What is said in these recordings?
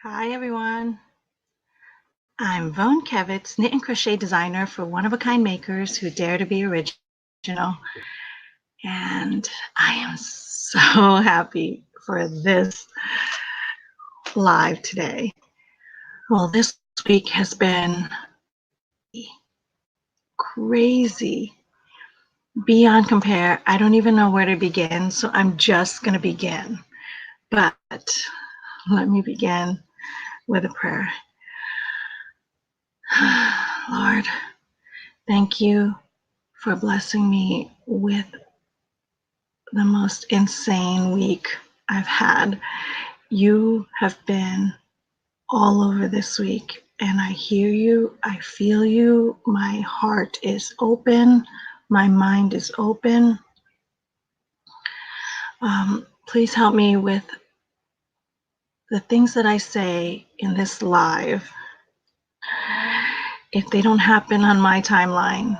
Hi everyone, I'm Vone Kevitz, knit and crochet designer for one-of-a-kind makers who dare to be original, and I am so happy for this live today. Well, this week has been crazy, beyond compare. I don't even know where to begin, so I'm just going to begin. But let me begin with a prayer. Lord, thank you for blessing me with the most insane week I've had. You have been all over this week, and I hear you, I feel you. My heart is open, my mind is open. Please help me with the things that I say in this live. If they don't happen on my timeline,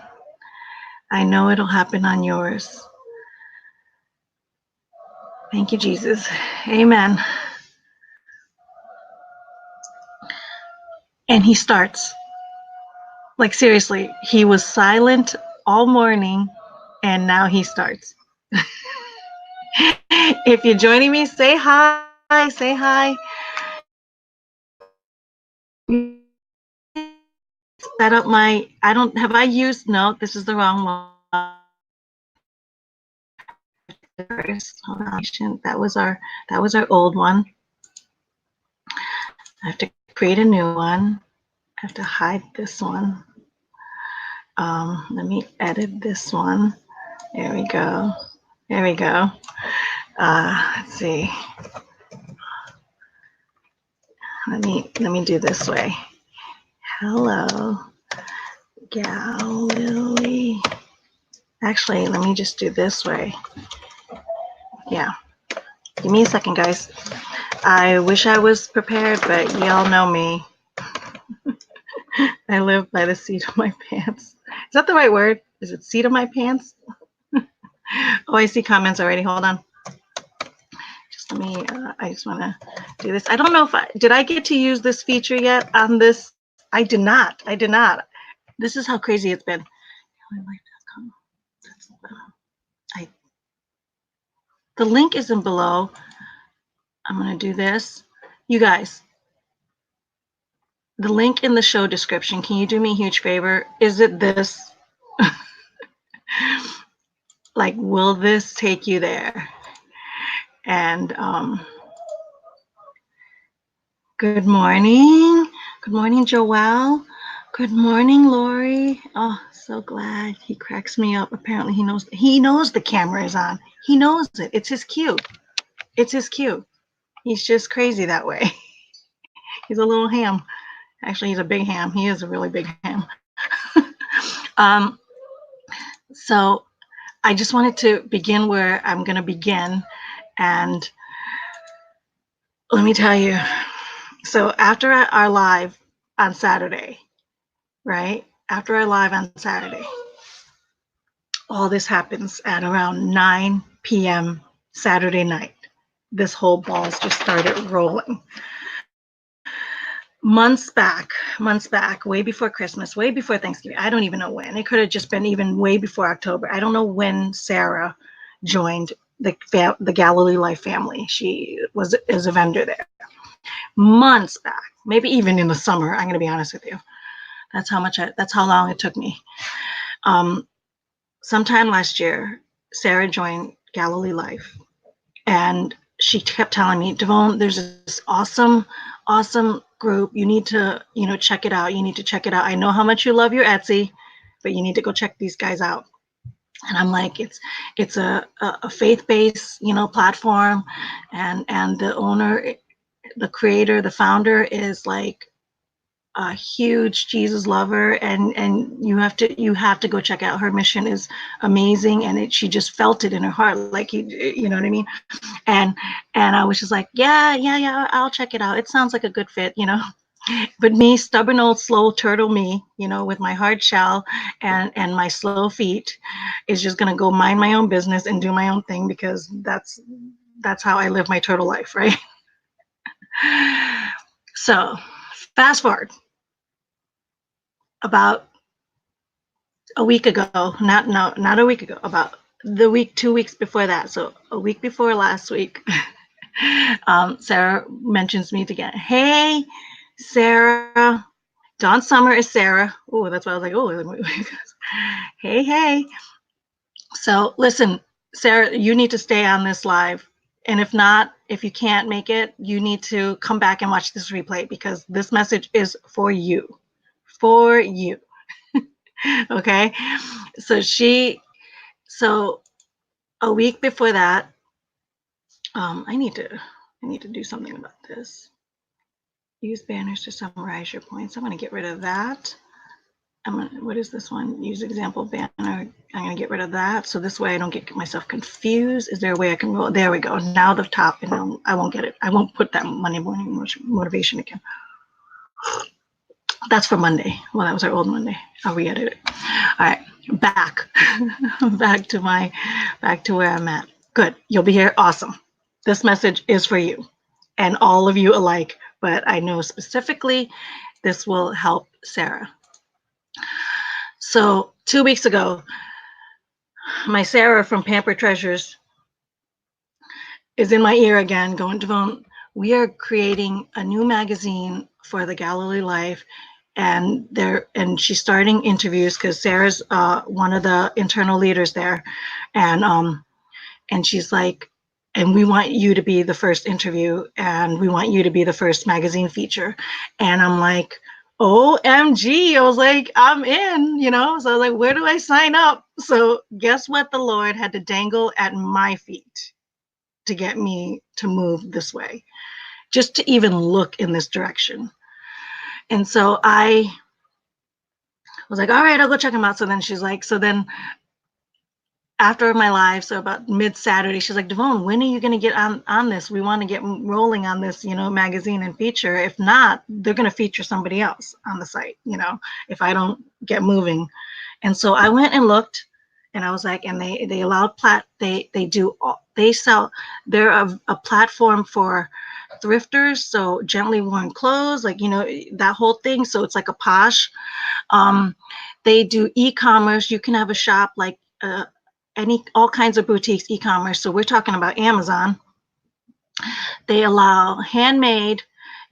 I know it'll happen on yours. Thank you, Jesus. Amen. And he starts. Like, seriously, he was silent all morning, and now he starts. If you're joining me, say hi, say hi. Set up my, have I used, no, this is the wrong one. Hold on, that was our old one. I have to create a new one. I have to hide this one. Let me edit this one. There we go. There we go. Let's see. Let me do this way. Hello, Galilee. Actually, let me just do this way. Yeah. Give me a second, guys. I wish I was prepared, but y'all know me. I live by the seat of my pants. Is that the right word? Is it seat of my pants? Oh, I see comments already. Hold on. Just let me, I just want to do this. I don't know if did I get to use this feature yet on this? I did not. I did not. This is how crazy it's been. The link isn't below. I'm going to do this. You guys, the link in the show description, can you do me a huge favor? Is it this? Like, will this take you there? And good morning. Good morning, Joelle. Good morning, Lori. Oh, so glad. He cracks me up. Apparently he knows the camera is on. He knows it. It's his cue. It's his cue. He's just crazy that way. He's a little ham. Actually, he's a big ham. He is a really big ham. So I just wanted to begin where I'm going to begin. And let me tell you, so after our live on Saturday, right? After our live on Saturday, all this happens at around 9 p.m. Saturday night. This whole ball's just started rolling. Months back, way before Christmas, way before Thanksgiving. I don't even know when. It could have just been even way before October. I don't know when Sarah joined the Galilee Life family. She is a vendor there. Months back, maybe even in the summer. I'm going to be honest with you. That's how long it took me. Sometime last year, Sarah joined Galilee Life, and she kept telling me, Devone, there's this awesome group. You need to, check it out. You need to check it out. I know how much you love your Etsy, but you need to go check these guys out. And I'm like, it's a faith-based, platform, and the owner, the creator, the founder is like a huge Jesus lover, and you have to go check out. Her mission is amazing, and she just felt it in her heart, like you know what I mean. And I was just like, yeah, I'll check it out. It sounds like a good fit, But me, stubborn old slow turtle me, with my hard shell and my slow feet, is just gonna go mind my own business and do my own thing, because that's how I live my turtle life, right? So fast forward about a week ago, not a week ago, about the week, 2 weeks before that. So a week before last week, Sarah mentions me again. Hey, Sarah. Dawn Summer is Sarah. Oh, that's why I was like, oh, hey. So listen, Sarah, you need to stay on this live. And if not, if you can't make it, you need to come back and watch this replay because this message is for you. For you. Okay. So a week before that, I need to do something about this. Use banners to summarize your points. I'm going to get rid of that. What is this one? Use example banner. I'm going to get rid of that. So this way I don't get myself confused. Is there a way I can roll? There we go. Now the top, and I won't get it. I won't put that Monday morning motivation again. That's for Monday. Well, that was our old Monday. I'll re-edit it. All right, back to where I'm at. Good. You'll be here. Awesome. This message is for you and all of you alike, but I know specifically this will help Sarah. So 2 weeks ago, my Sarah from Pamper Treasures is in my ear again going, Vone, we are creating a new magazine for the Galilee Life, and she's starting interviews because Sarah's one of the internal leaders there, and she's like, and we want you to be the first interview, and we want you to be the first magazine feature. And I'm like, OMG, I was like, I'm in, So I was like, where do I sign up? So guess what the Lord had to dangle at my feet to get me to move this way, just to even look in this direction. And so I was like, all right, I'll go check them out. So then she's like, after my live, so about mid-Saturday, she's like, Vone, when are you going to get on this? We want to get rolling on this, magazine and feature. If not, they're going to feature somebody else on the site, if I don't get moving. And so I went and looked, and I was like, and they allowed they're a platform for thrifters, so gently worn clothes, like, that whole thing. So it's like a posh. They do e-commerce. You can have a shop like all kinds of boutiques, e-commerce. So we're talking about Amazon. They allow handmade,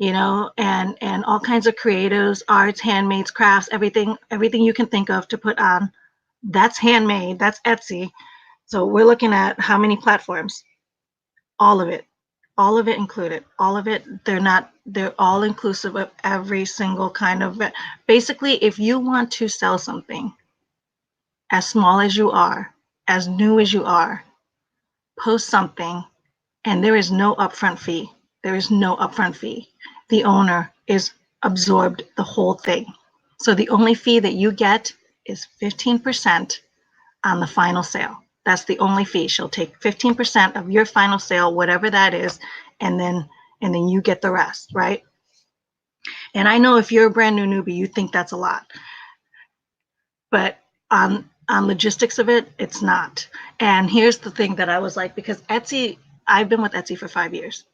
and all kinds of creatives, arts, handmaids, crafts, everything you can think of to put on. That's handmade. That's Etsy. So we're looking at how many platforms? All of it included. All of it. They're all inclusive of every single kind of. Basically, if you want to sell something, as small as you are, as new as you are, post something, and there is no upfront fee. There is no upfront fee. The owner is absorbed the whole thing. So the only fee that you get is 15% on the final sale. That's the only fee. She'll take 15% of your final sale, whatever that is, and then you get the rest, right? And I know if you're a brand new newbie, you think that's a lot. But on logistics of it, it's not. And here's the thing that I was like, because Etsy, I've been with Etsy for 5 years.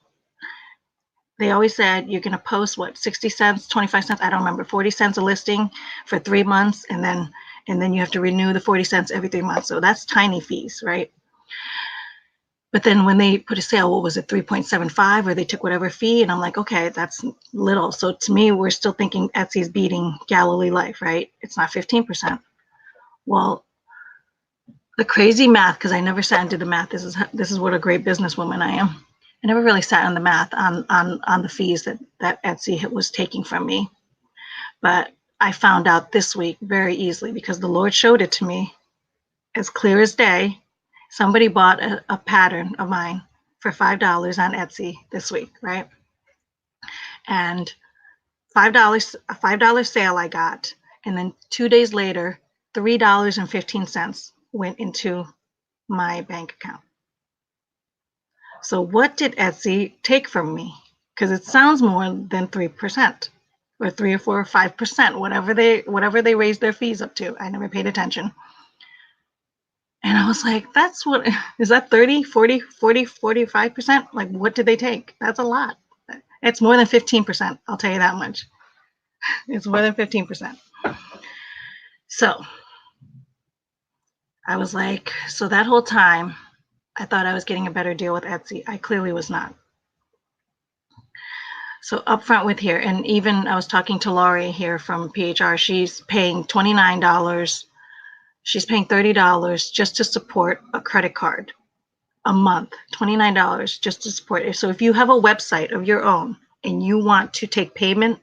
They always said you're going to post 60 cents, 25 cents, I don't remember, 40 cents a listing for 3 months, and then you have to renew the 40 cents every 3 months. So that's tiny fees, right? But then when they put a sale, what was it, 3.75, or they took whatever fee, and I'm like, okay, that's little. So to me, we're still thinking Etsy's beating Galilee Life, right? It's not 15%. Well, the crazy math, because I never sat and did the math. This is what a great businesswoman I am. I never really sat on the math on the fees that Etsy was taking from me. But I found out this week very easily because the Lord showed it to me as clear as day. Somebody bought a pattern of mine for $5 on Etsy this week, right? And a $5 sale I got. And then 2 days later, $3.15 went into my bank account. So what did Etsy take from me? Because it sounds more than 3%, or 3 or 4 or 5%, whatever they raised their fees up to. I never paid attention. And I was like, is that 30, 40, 45%? Like, what did they take? That's a lot. It's more than 15%. I'll tell you that much. It's more than 15%. So I was like, so that whole time, I thought I was getting a better deal with Etsy. I clearly was not. So upfront with here, and even I was talking to Laurie here from PHR. She's paying $29. She's paying $30 just to support a credit card a month. $29 just to support it. So if you have a website of your own and you want to take payment,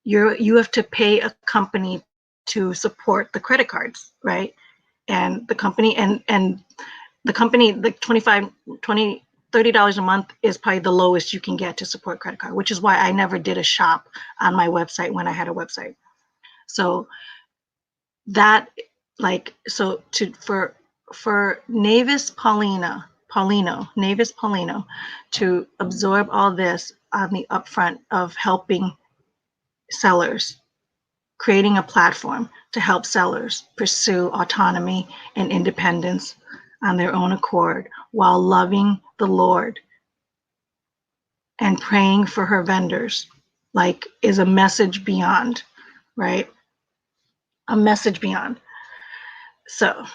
you have to pay a company to support the credit cards, right? And the company and the company, the $30 a month is probably the lowest you can get to support credit card, which is why I never did a shop on my website when I had a website. So that, like, so for Navis Paulino to absorb all this on the upfront of helping sellers, creating a platform to help sellers pursue autonomy and independence on their own accord while loving the Lord and praying for her vendors, like, is a message beyond, right? A message beyond. So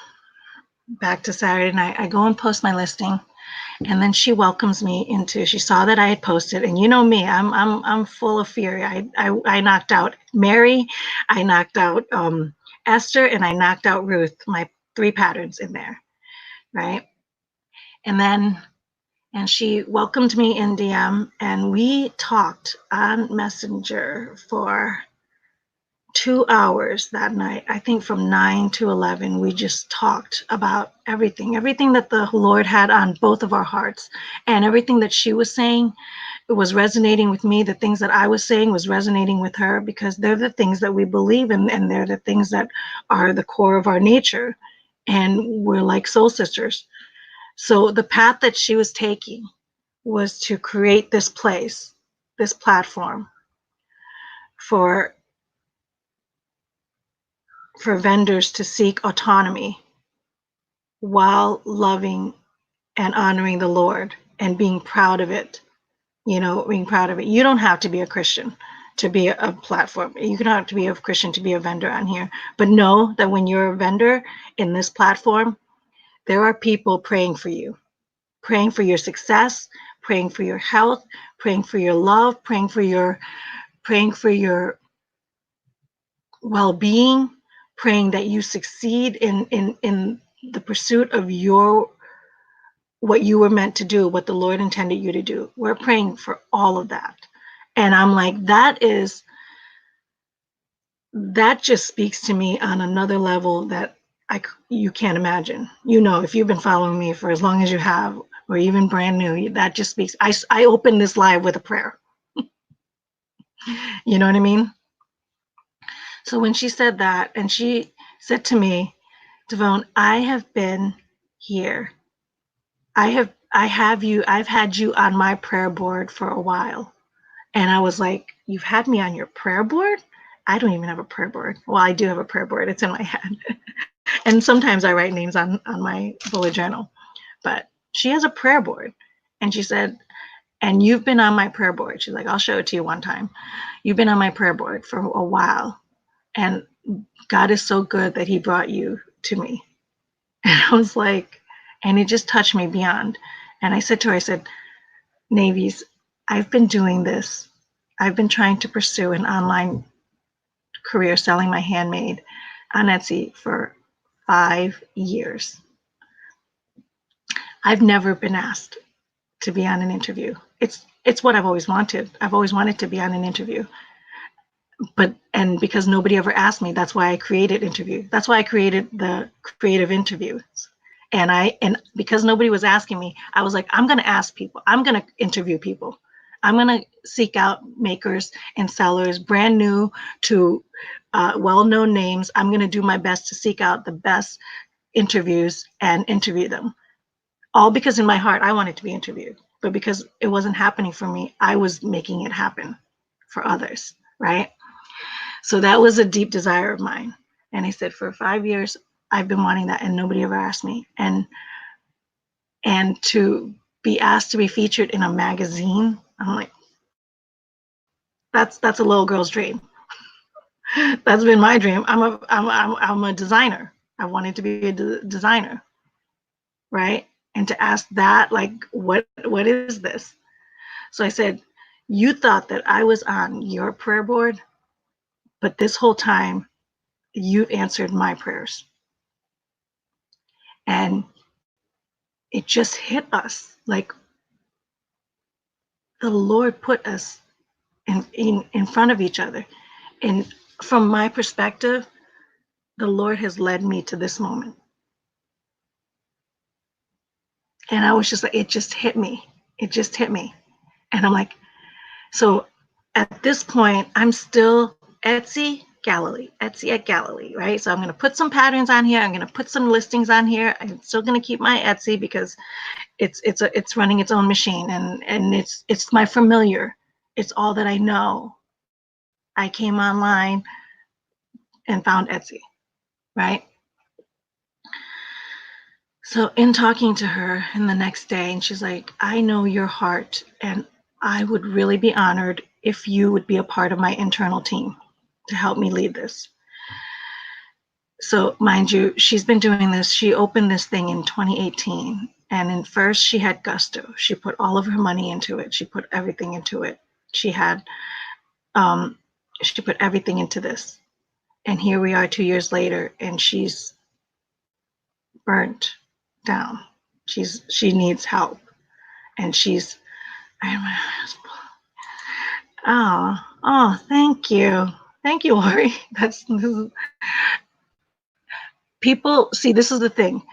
back to Saturday night, I go and post my listing, and then she welcomes me into. She saw that I had posted, and you know me, I'm full of fury. I knocked out Mary, I knocked out Esther, and I knocked out Ruth. My 3 patterns in there, right? And she welcomed me in DM, and we talked on Messenger for 2 hours that night. I think from 9 to 11, we just talked about everything that the Lord had on both of our hearts, and everything that she was saying, it was resonating with me. The things that I was saying was resonating with her, because they're the things that we believe in, and they're the things that are the core of our nature, and we're like soul sisters. So the path that she was taking was to create this place, this platform for vendors to seek autonomy while loving and honoring the Lord and being proud of it. Being proud of it. You don't have to be a Christian to be a platform. You don't have to be a Christian to be a vendor on here. But know that when you're a vendor in this platform, there are people praying for you, praying for your success, praying for your health, praying for your love, praying for your well-being, praying that you succeed in the pursuit of what you were meant to do, what the Lord intended you to do. We're praying for all of that. And I'm like, that just speaks to me on another level that you can't imagine. If you've been following me for as long as you have, or even brand new, that just speaks. I opened this live with a prayer. You know what I mean? So when she said that, and she said to me, Devone, I have been here. I've had you on my prayer board for a while. And I was like, you've had me on your prayer board? I don't even have a prayer board. Well, I do have a prayer board. It's in my head. And sometimes I write names on my bullet journal. But she has a prayer board. And she said, and you've been on my prayer board. She's like, I'll show it to you one time. You've been on my prayer board for a while. And God is so good that he brought you to me. And I was like, and it just touched me beyond. And I said to her, I said, Navies, I've been doing this. I've been trying to pursue an online career selling my handmade on Etsy for 5 years. I've never been asked to be on an interview. It's what I've always wanted. I've always wanted to be on an interview. And because nobody ever asked me, that's why I created interview. That's why I created the creative interviews. And because nobody was asking me, I was like, I'm going to ask people. I'm going to interview people. I'm going to seek out makers and sellers, brand new to well-known names. I'm going to do my best to seek out the best interviews and interview them. All because in my heart, I wanted to be interviewed. But because it wasn't happening for me, I was making it happen for others, right? So that was a deep desire of mine. And I said, for 5 years, I've been wanting that, and nobody ever asked me. And to be asked to be featured in a magazine, I'm like, That's a little girl's dream. That's been my dream. I'm a designer. I wanted to be a designer, right? And to ask that, like, what is this? So I said, you thought that I was on your prayer board, but this whole time you've answered my prayers. And it just hit us, like the Lord put us in front of each other. And from my perspective, the Lord has led me to this moment. And I was just like, it just hit me. It just hit me. And I'm like, so at this point, I'm still Etsy at Galilee, right? So I'm going to put some patterns on here. I'm going to put some listings on here. I'm still going to keep my Etsy because it's running its own machine, and it's my familiar. It's all that I know. I came online and found Etsy, right? So in talking to her in the next day, and she's like, I know your heart, and I would really be honored if you would be a part of my internal team to help me lead this. So mind you, she's been doing this. She opened this thing in 2018. And in first she had gusto. She put all of her money into it. She put everything into it. She put everything into this. And here we are 2 years later, and she's burnt down. She needs help. And she's, oh, thank you. Thank you, Lori. People, see, this is the thing.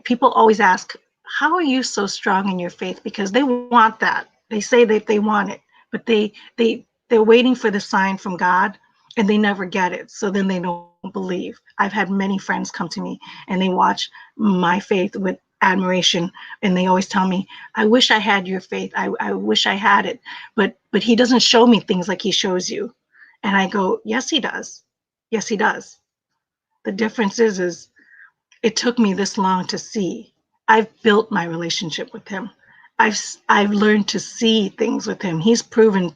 People always ask, how are you so strong in your faith? Because they want that. They say that they want it, but they're waiting for the sign from God, and they never get it. So then they don't believe. I've had many friends come to me, and they watch my faith with admiration, and they always tell me, I wish I had your faith. I wish I had it, but he doesn't show me things like he shows you. And I go, yes, he does. Yes, he does. The difference is it took me this long to see. I've built my relationship with him. I've learned to see things with him. He's proven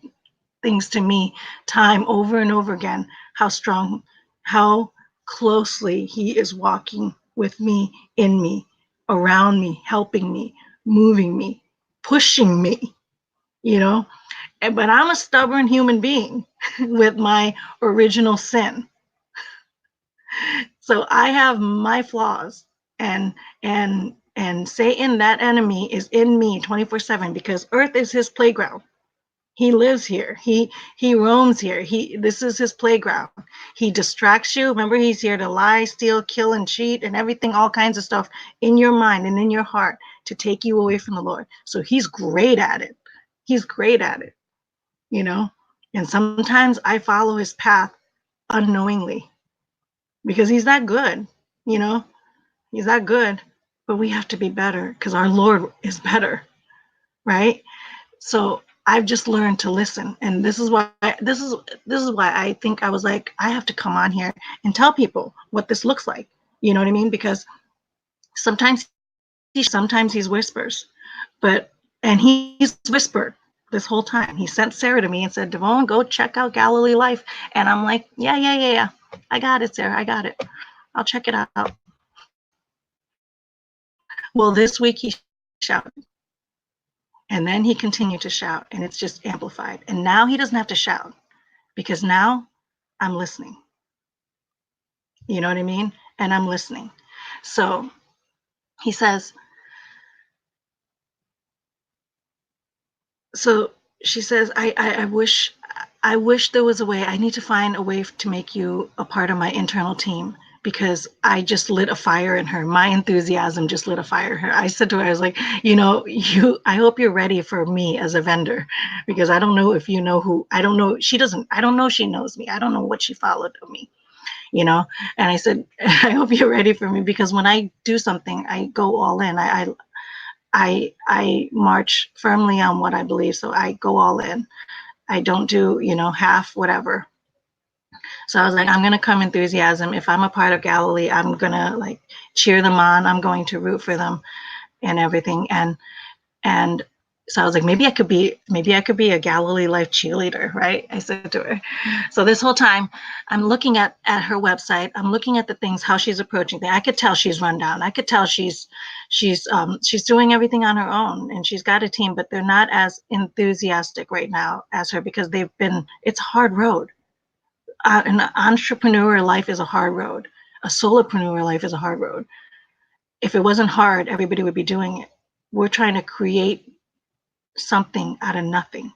things to me time over and over again, how strong, how closely he is walking with me, in me, around me, helping me, moving me, pushing me, you know? But I'm a stubborn human being with my original sin. So I have my flaws, and Satan, that enemy, is in me 24/7 because earth is his playground. He lives here. He roams here. This is his playground. He distracts you. Remember, he's here to lie, steal, kill, and cheat, and everything, all kinds of stuff in your mind and in your heart to take you away from the Lord. So he's great at it. He's great at it, you know? And sometimes I follow his path unknowingly because he's that good, you know? He's that good, but we have to be better because our Lord is better, right? So I've just learned to listen, and this is why I think I was like, I have to come on here and tell people what this looks like. You know what I mean? Because sometimes he's whispers, and he's whispered this whole time. He sent Sarah to me and said, Devon, go check out Galilee Life, and I'm like, yeah. I got it, Sarah. I got it. I'll check it out. Well, this week he shouted. And then he continued to shout, and it's just amplified. And now he doesn't have to shout because now I'm listening. You know what I mean? And I'm listening. So he says, so she says, I wish there was a way. I need to find a way to make you a part of my internal team because I just lit a fire in her. My enthusiasm just lit a fire in her. I said to her, I was like, I hope you're ready for me as a vendor because I don't know if you know who, I don't know. I don't know she knows me. I don't know what she followed of me, And I said, I hope you're ready for me because when I do something, I go all in. I march firmly on what I believe. So I go all in. I don't do, half whatever. So I was like, I'm going to come enthusiasm. If I'm a part of Galilee, I'm going to cheer them on. I'm going to root for them and everything. And So I was like, maybe I could be a Galilee Life cheerleader, right? I said to her. So this whole time I'm looking at her website. I'm looking at the things, how she's approaching things. I could tell she's run down. I could tell she's doing everything on her own, and she's got a team, but they're not as enthusiastic right now as her, because it's a hard road. An entrepreneur life is a hard road. A solopreneur life is a hard road. If it wasn't hard, everybody would be doing it. We're trying to create something out of nothing.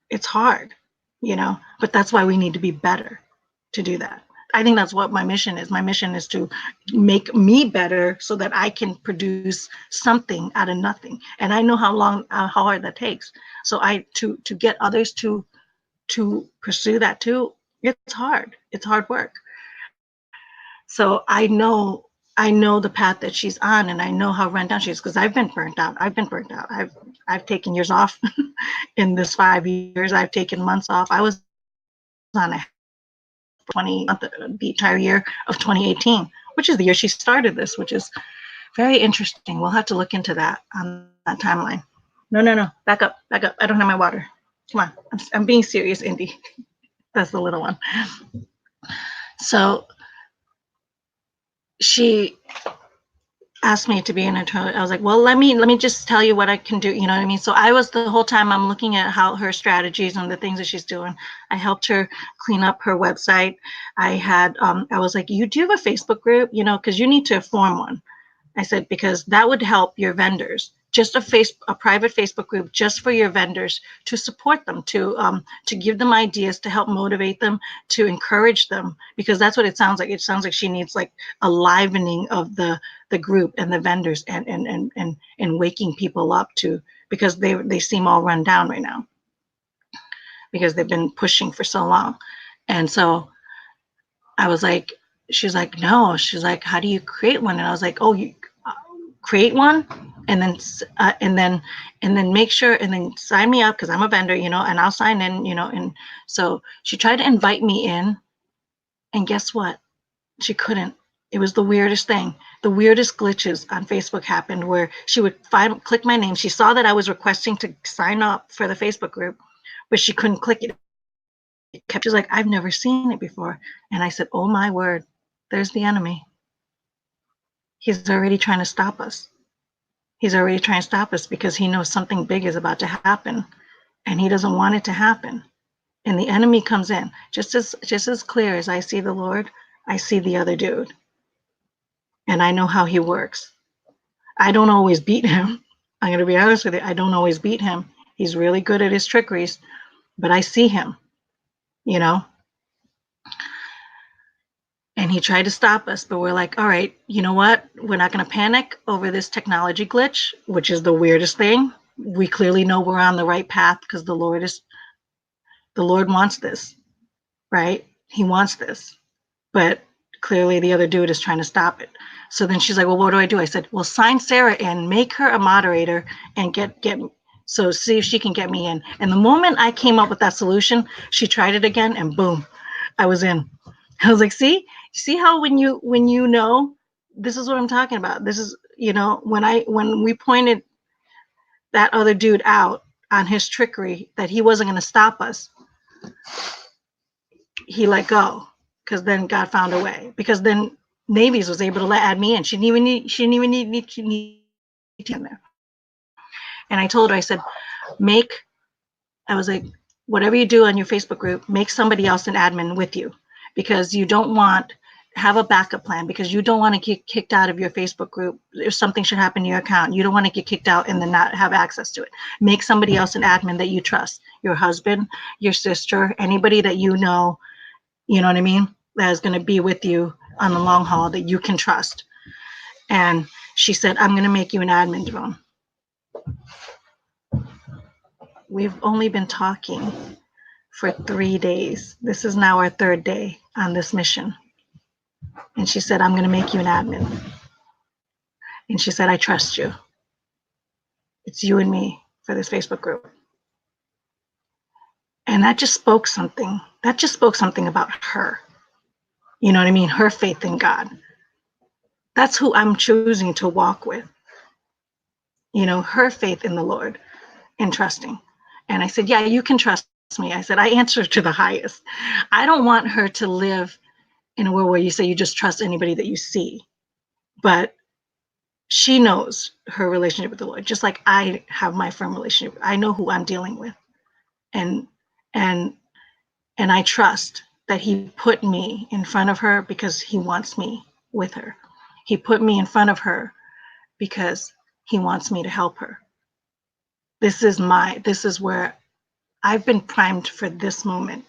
It's hard, but that's why we need to be better to do that. I think that's what my mission is. My mission is to make me better so that I can produce something out of nothing. And I know how hard that takes. So to get others to pursue that too, it's hard. It's hard work. So I know the path that she's on, and I know how run down she is, because I've been burnt out. I've taken years off in this 5 years. I've taken months off. I was on the entire year of 2018, which is the year she started this, which is very interesting. We'll have to look into that on that timeline. No, back up. I don't have my water. Come on, I'm being serious, Indy. That's the little one. So she asked me to be an attorney. I was like, well, let me just tell you what I can do. You know what I mean? So I was, the whole time I'm looking at how her strategies and the things that she's doing. I helped her clean up her website. I was like, you do have a Facebook group, because you need to form one. I said, because that would help your vendors. Just a private Facebook group just for your vendors, to support them, to give them ideas, to help motivate them, to encourage them, because that's what it sounds like. It sounds like she needs like a livening of the group and the vendors, and waking people up to, because they seem all run down right now, because they've been pushing for so long. And so I was like, she's like, no, she's like, how do you create one? And I was like, oh, you create one, and then make sure, and then sign me up, because I'm a vendor, and I'll sign in, and so she tried to invite me in, and guess what? She couldn't. It was the weirdest thing. The weirdest glitches on Facebook happened, where she would click my name. She saw that I was requesting to sign up for the Facebook group, but she couldn't click it. She's like, I've never seen it before. And I said, oh my word, there's the enemy. He's already trying to stop us. He's already trying to stop us, because he knows something big is about to happen, and he doesn't want it to happen. And the enemy comes in just as clear as I see the Lord. I see the other dude, and I know how he works. I don't always beat him. I'm going to be honest with you. I don't always beat him. He's really good at his trickeries, but I see him, And he tried to stop us, but we're like, all right, you know what? We're not going to panic over this technology glitch, which is the weirdest thing. We clearly know we're on the right path, because the Lord wants this, right? He wants this, but clearly the other dude is trying to stop it. So then she's like, well, what do I do? I said, well, sign Sarah in, make her a moderator, and get so see if she can get me in. And the moment I came up with that solution, she tried it again, and boom, I was in. I was like, see how when you know, this is what I'm talking about. This is, when we pointed that other dude out on his trickery, that he wasn't going to stop us, he let go, because then God found a way, because then Navies was able to add me in. She didn't even need him there. And I told her, I said, I was like, whatever you do on your Facebook group, make somebody else an admin with you, because you don't have a backup plan, because you don't want to get kicked out of your Facebook group if something should happen to your account. You don't want to get kicked out and then not have access to it. Make somebody else an admin that you trust, your husband, your sister, anybody that you know what I mean, that is going to be with you on the long haul, that you can trust. And she said, I'm going to make you an admin, Vone. We've only been talking for 3 days. This is now our 3rd day on this mission. And she said, I'm going to make you an admin. And she said, I trust you. It's you and me for this Facebook group. And that just spoke something. That just spoke something about her. You know what I mean? Her faith in God. That's who I'm choosing to walk with. Her faith in the Lord. and trusting. And I said, yeah, you can trust me. I said, I answer to the highest. I don't want her to live in a world where you say you just trust anybody that you see. But she knows her relationship with the Lord, just like I have my firm relationship. I know who I'm dealing with. And and and I trust that he put me in front of her because he wants me with her. He put me in front of her because he wants me to help her. This is where I've been primed for this moment.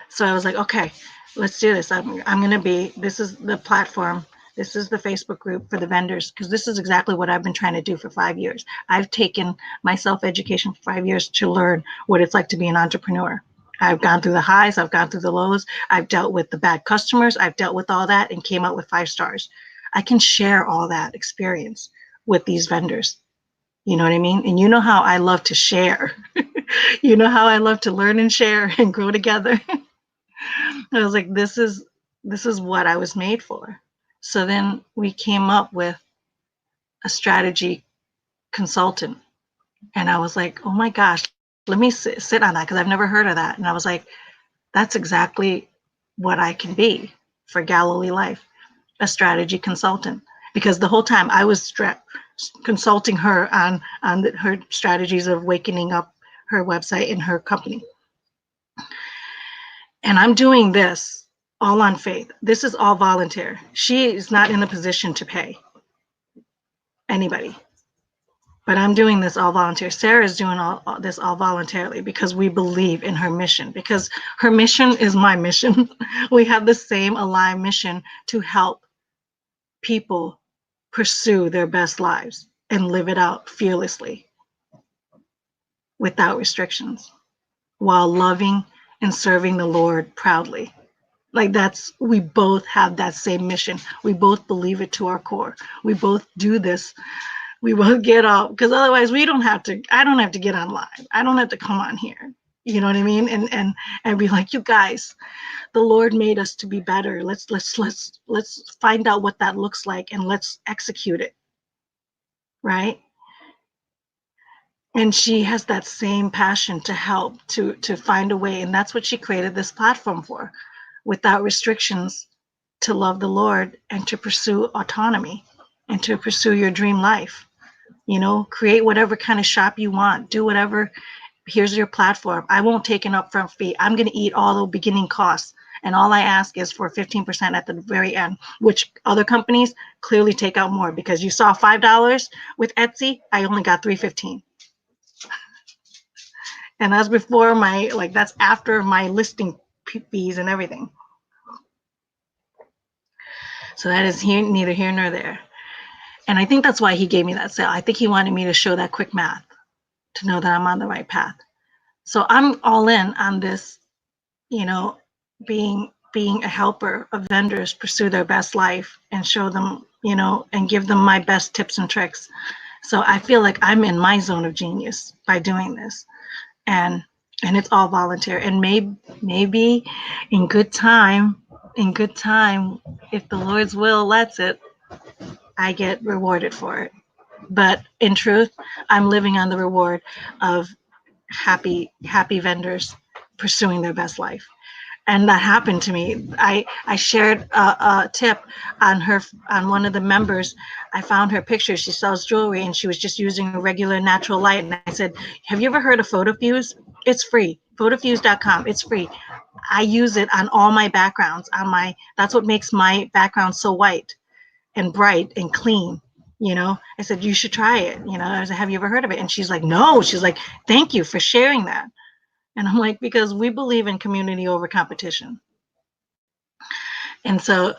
So I was like, okay, let's do this. This is the platform. This is the Facebook group for the vendors, because this is exactly what I've been trying to do for 5 years. I've taken my self-education for 5 years to learn what it's like to be an entrepreneur. I've gone through the highs, I've gone through the lows, I've dealt with the bad customers, I've dealt with all that and came out with 5 stars. I can share all that experience with these vendors. You know what I mean? And you know how I love to share. You know how I love to learn and share and grow together. I was like, this is what I was made for. So then we came up with a strategy consultant. And I was like, oh my gosh, let me sit on that, because I've never heard of that. And I was like, that's exactly what I can be for Galilee Life, a strategy consultant. Because the whole time I was consulting her on her strategies of wakening up her website and her company. And I'm doing this all on faith. This is all volunteer. She is not in a position to pay anybody. But I'm doing this all volunteer. Sarah is doing all this all voluntarily because we believe in her mission, because her mission is my mission. We have the same aligned mission to help people pursue their best lives and live it out fearlessly without restrictions, while loving and serving the Lord proudly. Like, we both have that same mission. We both believe it to our core. We both do this. We both get off, because otherwise I don't have to get on live. I don't have to come on here. You know what I mean? And be like, you guys, the Lord made us to be better. Let's find out what that looks like and let's execute it. Right? And she has that same passion to help, to find a way. And that's what she created this platform for, without restrictions, to love the Lord and to pursue autonomy and to pursue your dream life. You know, create whatever kind of shop you want, do whatever. Here's your platform. I won't take an upfront fee. I'm going to eat all the beginning costs. And all I ask is for 15% at the very end, which other companies clearly take out more, because you saw $5 with Etsy. I only got $3.15. And that's before that's after my listing fees and everything. So that is neither here nor there. And I think that's why he gave me that sale. I think he wanted me to show that quick math to know that I'm on the right path. So I'm all in on this, you know, being a helper of vendors pursue their best life and show them, you know, and give them my best tips and tricks. So I feel like I'm in my zone of genius by doing this. And it's all volunteer. And maybe in good time, if the Lord's will lets it, I get rewarded for it. But in truth, I'm living on the reward of happy vendors pursuing their best life. And that happened to me. I shared a tip on one of the members. I found her picture. She sells jewelry and she was just using a regular natural light. And I said, have you ever heard of PhotoFuse? It's free. Photofuse.com. It's free. I use it on all my backgrounds. That's what makes my background so white and bright and clean. You know, I said, you should try it. You know, I said, have you ever heard of it? And she's like, no. She's like, thank you for sharing that. And I'm like, because we believe in community over competition. And so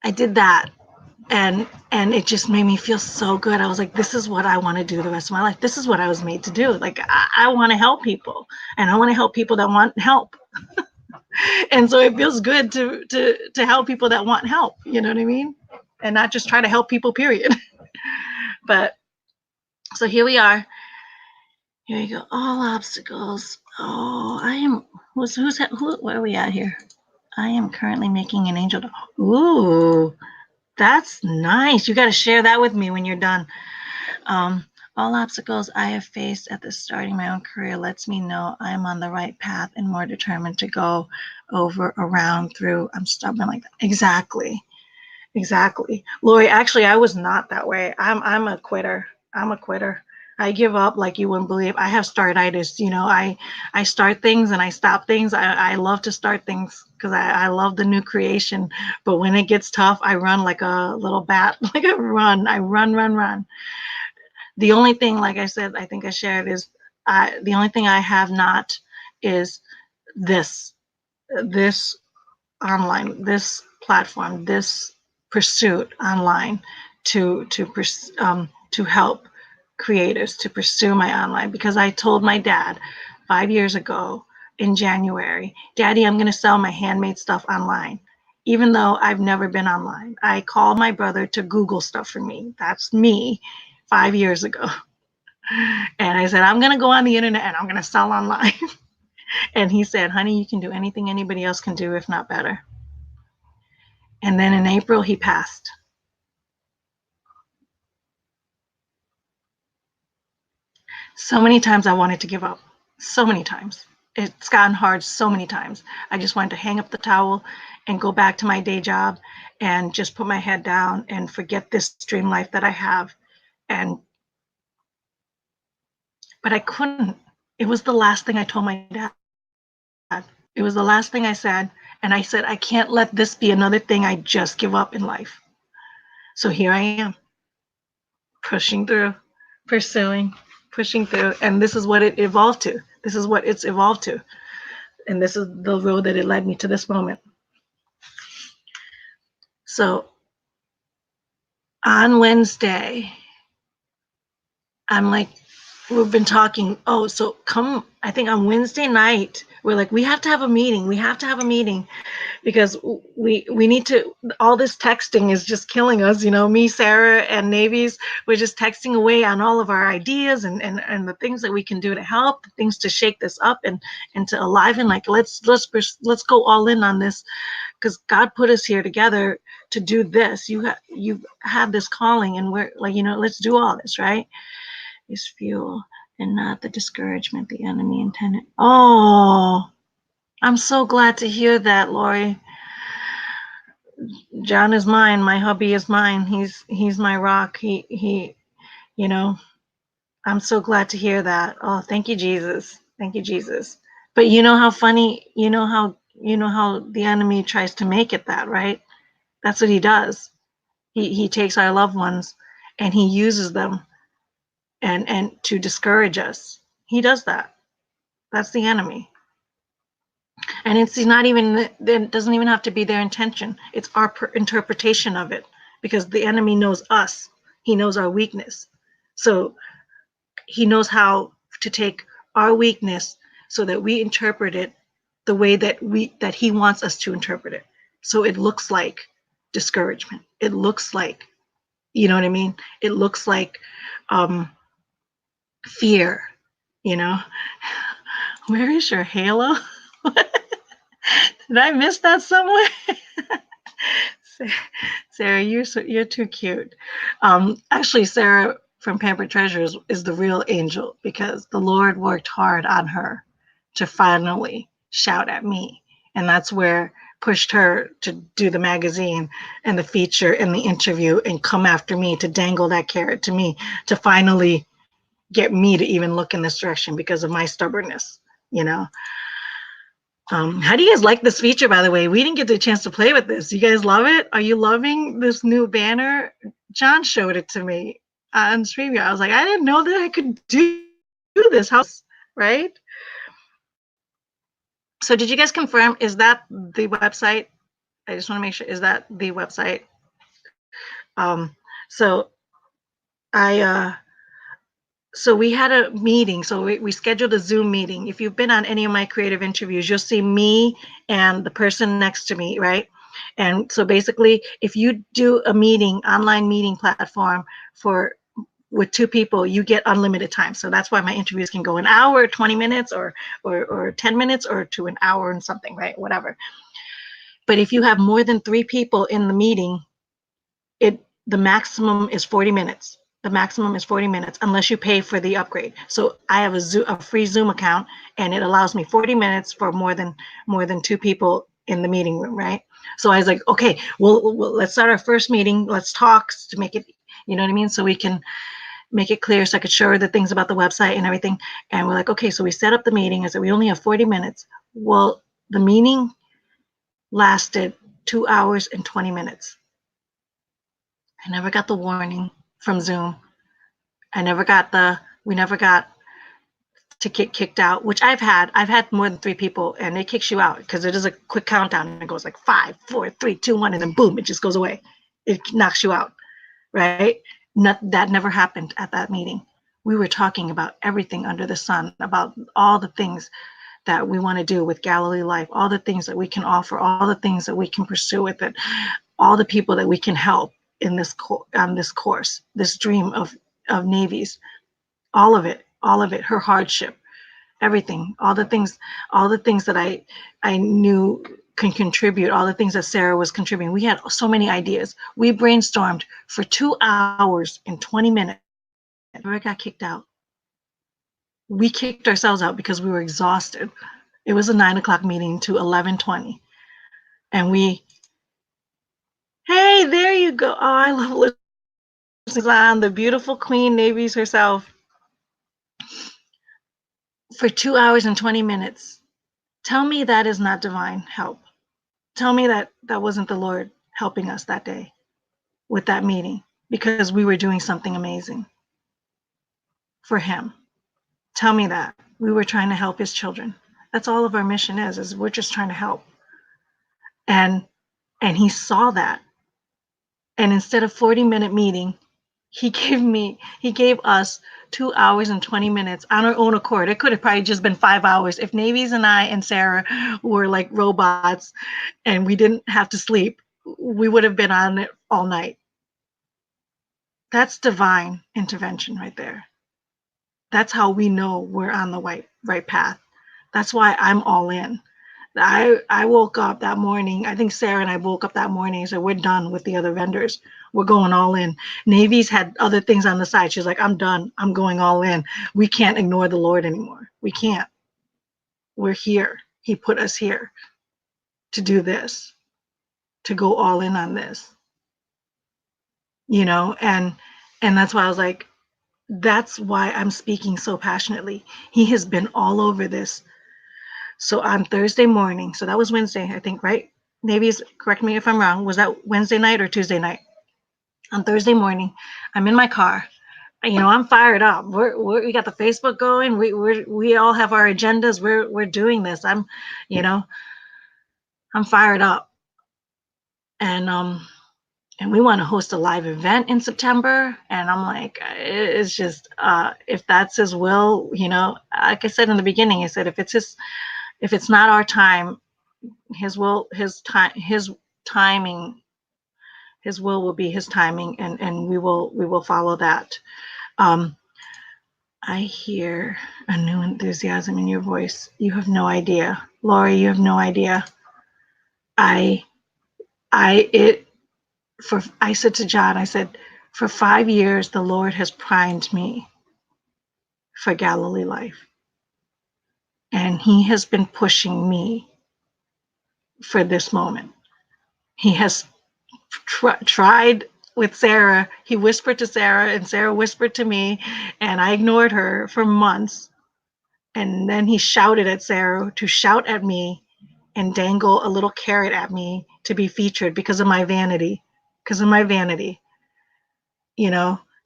I did that. And it just made me feel so good. I was like, this is what I want to do the rest of my life. This is what I was made to do. Like, I want to help people, and I want to help people that want help. And so it feels good to help people that want help. You know what I mean? And not just try to help people, period. But so here we are. Here we go. All obstacles. Oh, where are we at here? I am currently making an angel doll. Ooh, that's nice. You got to share that with me when you're done. All obstacles I have faced at the starting my own career lets me know I'm on the right path and more determined to go over, around, through. I'm stubborn like that. Exactly. Exactly. Lori, actually, I was not that way. I'm a quitter. I'm a quitter. I give up like you wouldn't believe. I have startitis. I start things and I stop things. I love to start things because I love the new creation. But when it gets tough, I run like a little bat. Like I run. The only thing, like I said, I think I shared is the only thing I have not is this this online, this platform, this pursuit online to help creators to pursue my online, because I told my dad 5 years ago in January, Daddy, I'm going to sell my handmade stuff online. Even though I've never been online, I called my brother to Google stuff for me. That's me 5 years ago. And I said, I'm going to go on the internet and I'm going to sell online. And he said, honey, you can do anything anybody else can do, if not better. And then in April, he passed. So many times I wanted to give up. So many times. It's gotten hard so many times. I just wanted to hang up the towel and go back to my day job and just put my head down and forget this dream life that I have. But I couldn't. It was the last thing I told my dad. It was the last thing I said. And I said, I can't let this be another thing I just give up in life. So here I am, pushing through, pursuing, pushing through. And this is what it evolved to. This is what it's evolved to. And this is the road that it led me to this moment. So on Wednesday, I'm like, we've been talking. Oh, so come, I think on Wednesday night, we're like, we have to have a meeting. We have to have a meeting because we need to, all this texting is just killing us. Me, Sarah, and Navies, we're just texting away on all of our ideas and the things that we can do to help, things to shake this up and to aliven. Like, let's go all in on this, because God put us here together to do this. You have this calling, and we're like, let's do all this, right? Is fuel and not the discouragement the enemy intended. Oh, I'm so glad to hear that, Lori. John is mine. My hubby is mine. He's my rock. He I'm so glad to hear that. Oh, thank you, Jesus. Thank you, Jesus. But you know how funny, how the enemy tries to make it that, right? That's what he does. He takes our loved ones and he uses them and to discourage us. He does that. That's the enemy. And it's not even, it doesn't even have to be their intention. It's our interpretation of it, because the enemy knows us. He knows our weakness. So he knows how to take our weakness so that we interpret it the way that he wants us to interpret it. So it looks like discouragement. It looks like, you know what I mean? It looks like fear, you know? Where is your halo? Did I miss that somewhere? Sarah, you're too cute. Actually, Sarah from Pampered Treasures is the real angel, because the Lord worked hard on her to finally shout at me. And that's where pushed her to do the magazine and the feature and the interview and come after me, to dangle that carrot to me, to finally get me to even look in this direction because of my stubbornness, How do you guys like this feature, by the way? We didn't get the chance to play with this. You guys love it? Are you loving this new banner? John showed it to me on StreamYard. I was like, I didn't know that I could do this. Right? So did you guys confirm, is that the website? I just want to make sure, is that the website? So so we had a meeting. So we scheduled a Zoom meeting. If you've been on any of my creative interviews, you'll see me and the person next to me, right? And so basically, if you do a meeting, online meeting platform with two people, you get unlimited time. So that's why my interviews can go an hour, 20 minutes, or 10 minutes, or to an hour and something, right? Whatever. But if you have more than 3 people in the meeting, the maximum is 40 minutes. The maximum is 40 minutes unless you pay for the upgrade. So I have a free Zoom account, and it allows me 40 minutes for more than 2 people in the meeting room, right? So I was like, okay, well, let's start our first meeting. Let's talk to make it, you know what I mean? So we can make it clear, so I could show her the things about the website and everything. And we're like, okay, so we set up the meeting. I said, we only have 40 minutes. Well, the meeting lasted 2 hours and 20 minutes. I never got the warning from Zoom. We never got to get kicked out, which I've had more than 3 people, and it kicks you out because it is a quick countdown, and it goes like 5, 4, 3, 2, 1, and then boom, it just goes away. It knocks you out, right? That never happened at that meeting. We were talking about everything under the sun, about all the things that we want to do with Galilee Life, all the things that we can offer, all the things that we can pursue with it, all the people that we can help in this course, this dream of navies, all of it, her hardship, everything, all the things that I knew can contribute, all the things that Sarah was contributing. We had so many ideas. We brainstormed for 2 hours and 20 minutes. Never got kicked out. We kicked ourselves out because we were exhausted. It was a 9 o'clock meeting to 11:20, and hey, there you go. Oh, I love listening on the beautiful Queen Navies herself for 2 hours and 20 minutes. Tell me that is not divine help. Tell me that wasn't the Lord helping us that day with that meeting, because we were doing something amazing for him. Tell me that. We were trying to help his children. That's all of our mission is we're just trying to help. And he saw that. And instead of 40-minute meeting, he gave us 2 hours and 20 minutes on our own accord. It could have probably just been 5 hours if Navies and I and Sarah were like robots and we didn't have to sleep. We would have been on it all night. That's divine intervention right there. That's how we know we're on the right path. That's why I'm all in. I woke up that morning. I think Sarah and I woke up that morning and said, we're done with the other vendors. We're going all in. Navy's had other things on the side. She's like, I'm done. I'm going all in. We can't ignore the Lord anymore. We can't. We're here. He put us here to do this, to go all in on this, and that's why I was like, that's why I'm speaking so passionately. He has been all over this. So on Thursday morning, so that was Wednesday, I think, right? Navies, correct me if I'm wrong. Was that Wednesday night or Tuesday night? On Thursday morning, I'm in my car. I'm fired up. We got the Facebook going. We all have our agendas. We're doing this. I'm fired up. And we want to host a live event in September. And I'm like, it's just, if that's his will, like I said in the beginning, I said, if it's not our time, his will will be his timing, and we will follow that. I hear a new enthusiasm in your voice. You have no idea. Lori, you have no idea. I said to John, I said, for 5 years, the Lord has primed me for Galilee Life. And he has been pushing me for this moment. He has tried with Sarah. He whispered to Sarah, and Sarah whispered to me, and I ignored her for months. And then he shouted at Sarah to shout at me and dangle a little carrot at me to be featured because of my vanity. To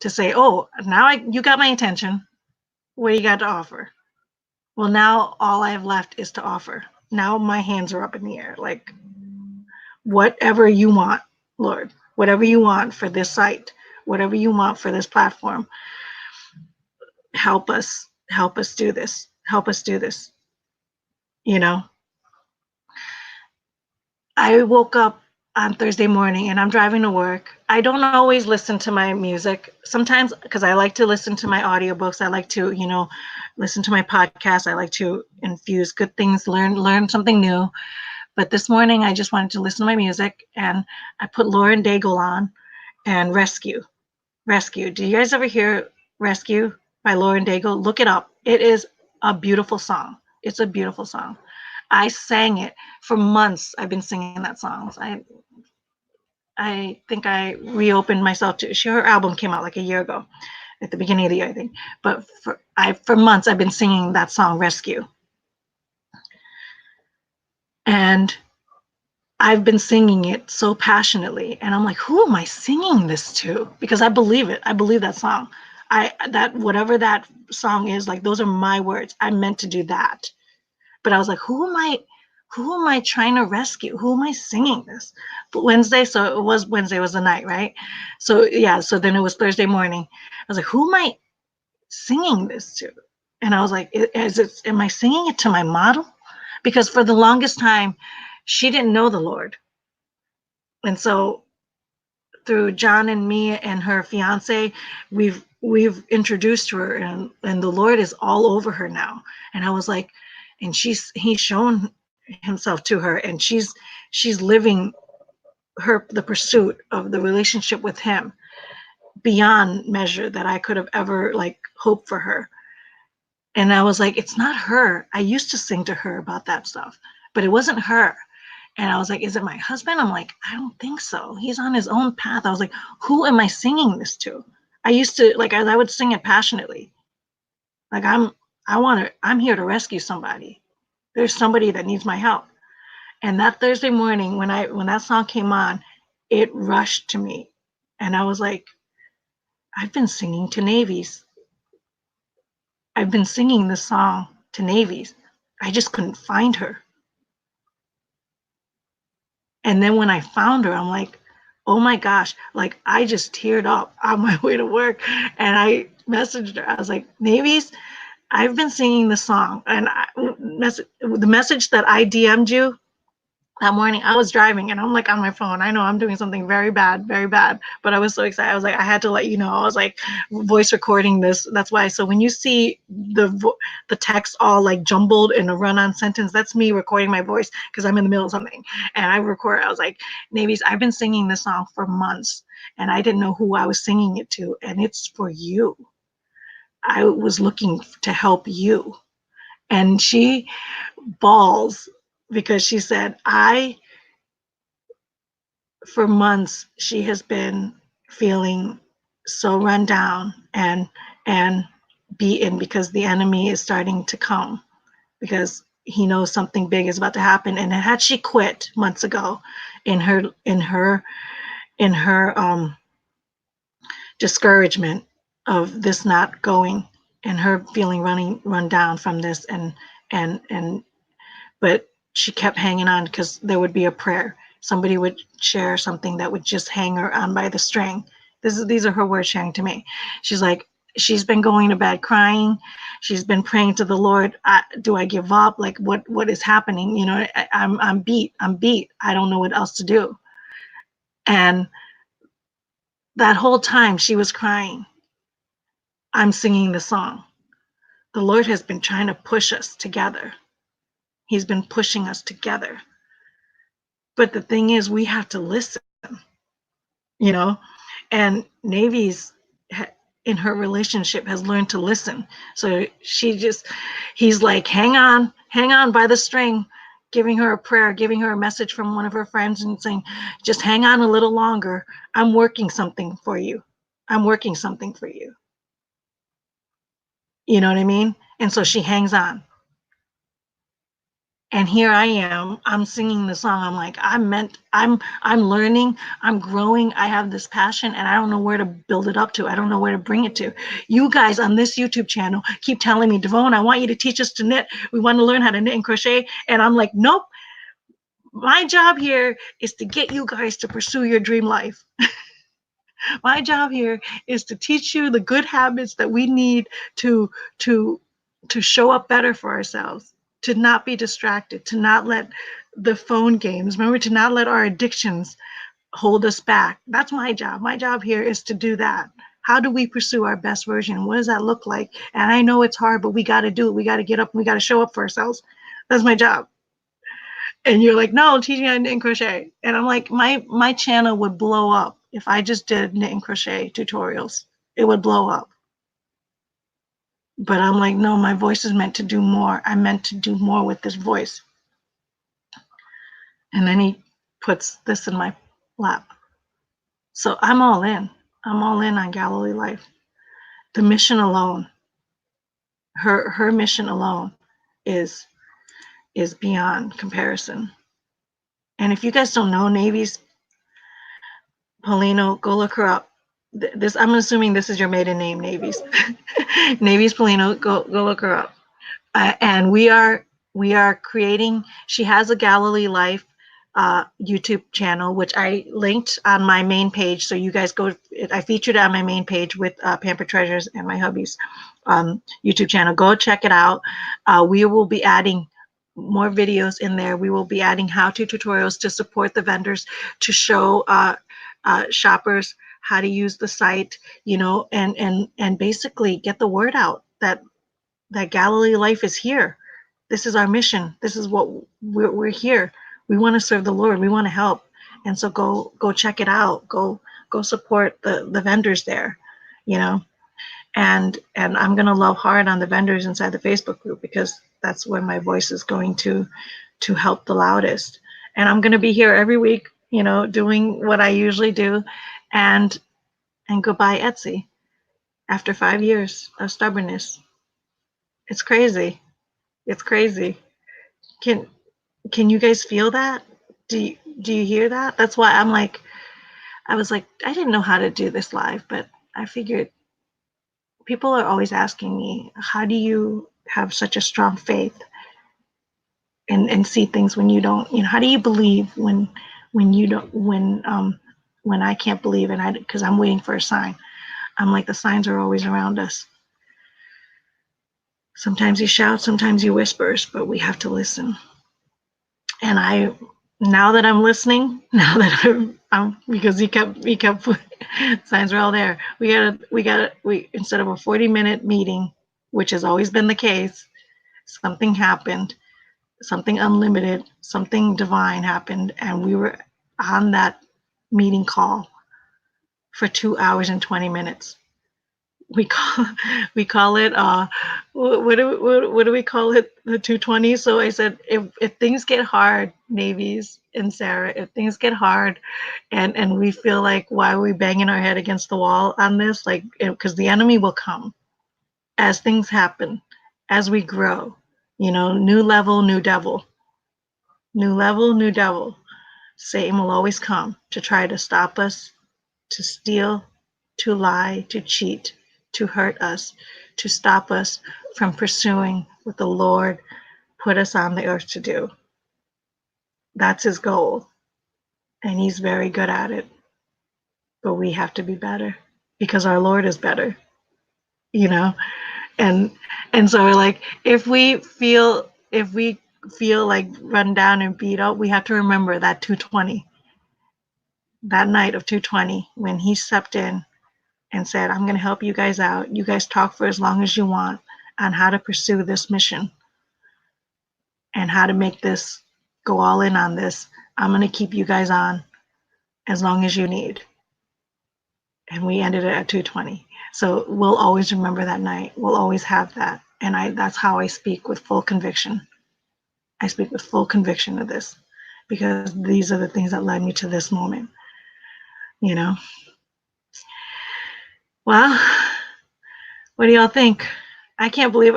say, oh, now you got my attention. What do you got to offer? Well, now all I have left is to offer. Now my hands are up in the air. Like, whatever you want, Lord, whatever you want for this site, whatever you want for this platform, help us do this. Help us do this. I woke up on Thursday morning and I'm driving to work. I don't always listen to my music. Sometimes, because I like to listen to my audiobooks. I like to, listen to my podcast. I like to infuse good things, learn something new. But this morning I just wanted to listen to my music, and I put Lauren Daigle on and Rescue. Rescue. Do you guys ever hear Rescue by Lauren Daigle? Look it up. It is a beautiful song. It's a beautiful song. I sang it for months. I've been singing that song. I think I reopened myself to her album came out like a year ago, at the beginning of the year, I think. But for months I've been singing that song Rescue. And I've been singing it so passionately, and I'm like, who am I singing this to? Because I believe it. I believe that song. That whatever that song is, like those are my words. I meant to do that. But I was like, who am I trying to rescue? Who am I singing this? But Wednesday, so it was Wednesday was the night, right? So yeah, so then it was Thursday morning. I was like, who am I singing this to? And I was like, am I singing it to my model? Because for the longest time, she didn't know the Lord. And so through John and me and her fiance, we've introduced her, and the Lord is all over her now. And I was like, and he's shown himself to her, and she's living the pursuit of the relationship with him beyond measure that I could have ever like hoped for her. And I was like, it's not her. I used to sing to her about that stuff, but it wasn't her. And I was like, is it my husband? I'm like, I don't think so. He's on his own path. I was like, who am I singing this to? I used to, like, I would sing it passionately. Like, I'm here to rescue somebody. There's somebody that needs my help. And that Thursday morning, when that song came on, it rushed to me. And I was like, I've been singing to navies. I've been singing this song to navies. I just couldn't find her. And then when I found her, I'm like, oh my gosh, like I just teared up on my way to work. And I messaged her. I was like, Navies, I've been singing the song. And the message that I DM'd you that morning, I was driving and I'm like on my phone. I know I'm doing something very bad, but I was so excited. I was like, I had to let you know. I was like voice recording this. That's why. So when you see the text all like jumbled in a run-on sentence, that's me recording my voice because I'm in the middle of something. And I was like, Navies, I've been singing this song for months and I didn't know who I was singing it to. And it's for you. I was looking to help you. And she bawls because she said, for months, she has been feeling so run down and beaten because the enemy is starting to come because he knows something big is about to happen. And had she quit months ago in her discouragement of this not going and her feeling run down from this but she kept hanging on because there would be a prayer. Somebody would share something that would just hang her on by the string. These are her words sharing to me. She's like, she's been going to bed crying. She's been praying to the Lord. Do I give up? Like what is happening? You know, I'm beat. I don't know what else to do. And that whole time she was crying, I'm singing the song. The Lord has been trying to push us together. He's been pushing us together. But the thing is, we have to listen, you know, and Navy's in her relationship has learned to listen. So he's like, hang on by the string, giving her a prayer, giving her a message from one of her friends and saying, just hang on a little longer. I'm working something for you. You know what I mean? And so she hangs on. And here I am, I'm singing the song. I'm like, I'm learning, I'm growing. I have this passion and I don't know where to build it up to. I don't know where to bring it to. You guys on this YouTube channel keep telling me, Devone, I want you to teach us to knit. We want to learn how to knit and crochet. And I'm like, nope. My job here is to get you guys to pursue your dream life. My job here is to teach you the good habits that we need to show up better for ourselves, to not be distracted, to not let the phone games, remember, to not let our addictions hold us back. That's my job. My job here is to do that. How do we pursue our best version? What does that look like? And I know it's hard, but we got to do it. We got to get up and we got to show up for ourselves. That's my job. And you're like, no, teaching how to knit and crochet. And I'm like, my channel would blow up if I just did knit and crochet tutorials, it would blow up. But I'm like, no, my voice is meant to do more. I'm meant to do more with this voice. And then he puts this in my lap. So I'm all in. I'm all in on Galilee Life. The mission alone, her mission alone is beyond comparison. And if you guys don't know Navy's Polino, go look her up. This, I'm assuming this is your maiden name, Navy's. Navy's Polino, go look her up. And we are creating. She has a Galilee Life YouTube channel, which I linked on my main page. So you guys go. I featured it on my main page with Pampered Treasures and my hubby's YouTube channel. Go check it out. We will be adding more videos in there. We will be adding how-to tutorials to support the vendors, to show shoppers how to use the site, and basically get the word out that Galilee Life is here. This is our mission. This is what we're here. We want to serve the Lord. We want to help. And so go check it out. Go support the vendors there, and I'm going to love hard on the vendors inside the Facebook group, because that's where my voice is going to help the loudest. And I'm going to be here every week, doing what I usually do, and goodbye Etsy after 5 years of stubbornness. It's crazy. It's crazy. Can you guys feel that? Do you hear that? That's why I was like, I didn't know how to do this live, but I figured people are always asking me, how do you have such a strong faith and see things when you don't, how do you believe when you don't, when I can't believe, and because I'm waiting for a sign. I'm like, the signs are always around us. Sometimes he shouts, sometimes he whispers, but we have to listen. And now that I'm listening, now that I'm because he kept signs are all there. We instead of a 40-minute meeting, which has always been the case, something happened, something unlimited, something divine happened, and we were on that meeting call for 2 hours and 20 minutes. We call it what do we call it, the 220. So I said, if things get hard, Navies and Sarah, if things get hard and we feel like, why are we banging our head against the wall on this, like, because the enemy will come as things happen, as we grow, new level, new devil, new level, new devil. Satan will always come to try to stop us, to steal, to lie, to cheat, to hurt us, to stop us from pursuing what the Lord put us on the earth to do. That's his goal, and he's very good at it. But we have to be better, because our Lord is better, and so we're like, if we feel like run down and beat up, we have to remember that 220, that night of 220, when he stepped in and said, I'm going to help you guys out. You guys talk for as long as you want on how to pursue this mission and how to make this, go all in on this. I'm going to keep you guys on as long as you need. And we ended it at 220. So we'll always remember that night. We'll always have that. And that's how I speak, with full conviction. I speak with full conviction of this, because these are the things that led me to this moment, Well, what do y'all think? I can't believe